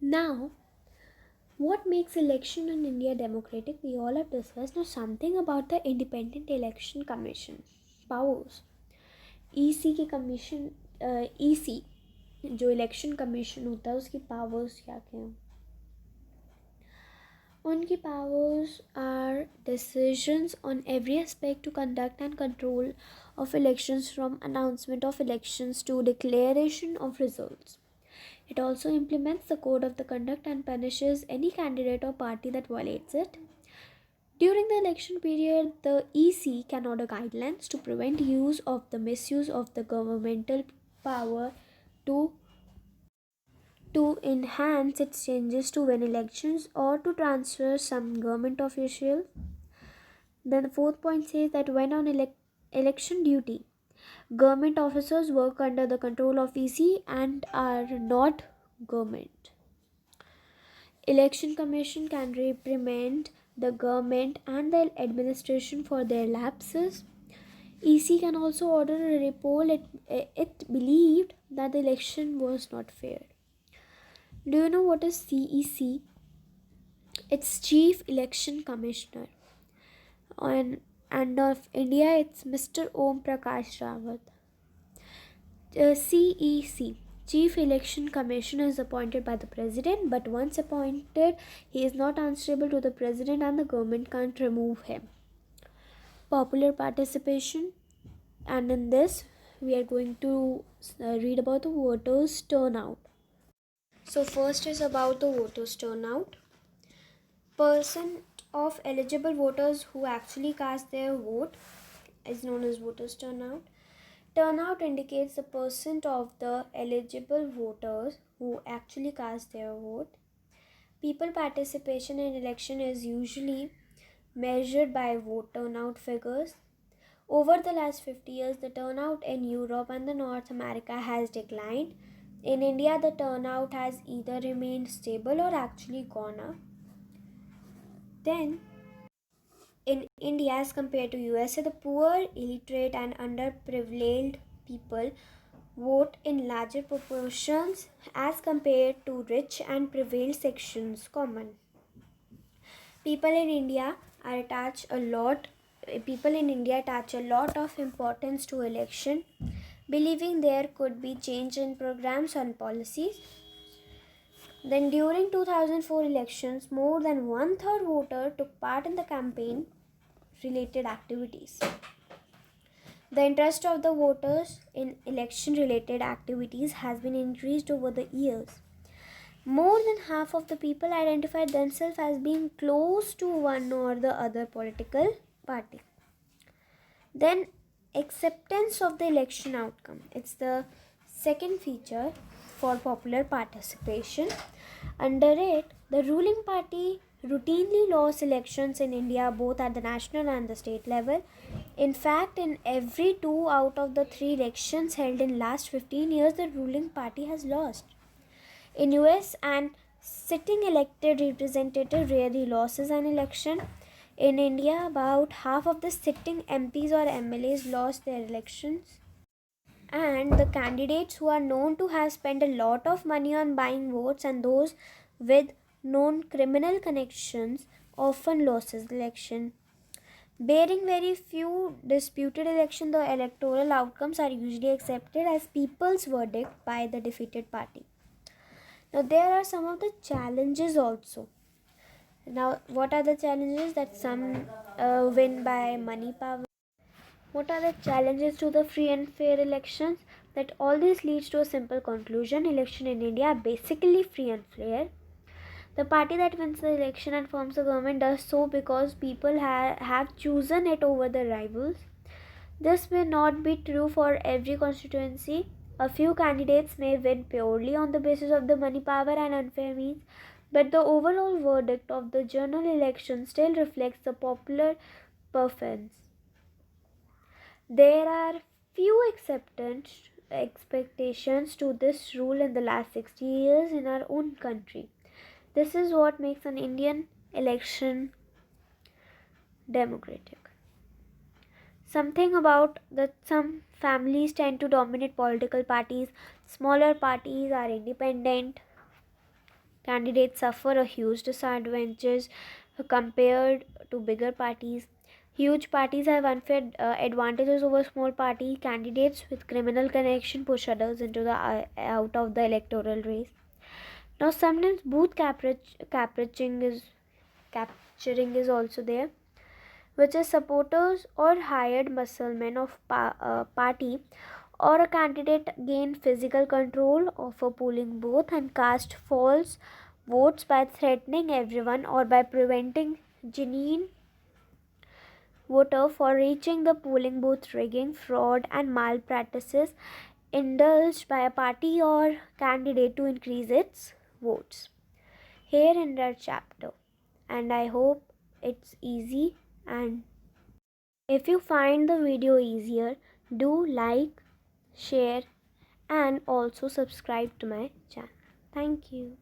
Now, what makes election in India democratic? We all have discussed. Now, something about the Independent Election Commission powers. EC की commission EC जो election commission होता है उसकी powers क्या क्या हैं? उनकी powers are decisions on every aspect to conduct and control of elections from announcement of elections to declaration of results. It also implements the code of the conduct and punishes any candidate or party that violates it. During the election period, the EC can order guidelines to prevent use of the misuse of the governmental power to enhance its changes to win elections or to transfer some government official. Then the fourth point says that when on election duty, government officers work under the control of EC and are not government. Election Commission can reprimand the government and the administration for their lapses. EC can also order a repoll it believed that the election was not fair. Do you know what is CEC? It's Chief Election Commissioner. And of India, it's Mr. Om Prakash Rawat. CEC, Chief Election Commissioner, is appointed by the President, but once appointed, he is not answerable to the President and the government can't remove him. Popular participation, and in this, we are going to read about the voters' turnout. So first is about the voters' turnout. Percent of eligible voters who actually cast their vote is known as voters' turnout. Turnout indicates the percent of the eligible voters who actually cast their vote. People participation in election is usually measured by vote turnout figures. Over the last 50 years, the turnout in Europe and the North America has declined. In India, the turnout has either remained stable or actually gone up. Then, in India, as compared to USA, the poor, illiterate and underprivileged people vote in larger proportions as compared to rich and privileged sections common. People in India attach a lot of importance to election, believing there could be change in programs and policies. Then during 2004 elections, more than one-third voter took part in the campaign related activities. The interest of the voters in election-related activities has been increased over the years. More than half of the people identified themselves as being close to one or the other political party. Then, acceptance of the election outcome. It's the second feature for popular participation. Under it, the ruling party routinely lost elections in India both at the national and the state level. In fact, in every 2 out of the 3 elections held in last 15 years, the ruling party has lost. In US, an sitting elected representative rarely loses an election. In India, about half of the sitting MPs or MLAs lost their elections. And the candidates who are known to have spent a lot of money on buying votes and those with known criminal connections often loses the election. Bearing very few disputed elections, the electoral outcomes are usually accepted as people's verdict by the defeated party. Now, there are some of the challenges also. Now, what are the challenges? That some win by money power. What are the challenges to the free and fair elections? That all this leads to a simple conclusion. Election in India are basically free and fair. The party that wins the election and forms the government does so because people have chosen it over the rivals. This may not be true for every constituency. A few candidates may win purely on the basis of the money power and unfair means, but the overall verdict of the general election still reflects the popular preference. There are few expectations to this rule in the last 60 years in our own country. This is what makes an Indian election democratic. Something about that some families tend to dominate political parties, smaller parties are independent. Candidates suffer a huge disadvantages compared to bigger parties. Huge parties have unfair advantages over small party. Candidates with criminal connection push others into the out of the electoral race. Now, sometimes booth capturing is also there, which is supporters or hired musclemen of party or a candidate gain physical control of a polling booth and cast false votes by threatening everyone or by preventing genuine voter for reaching the polling booth. Rigging, fraud and malpractices indulged by a party or candidate to increase its votes here in that chapter. And I hope it's easy, and if you find the video easier, do like, share and also subscribe to my channel. Thank you.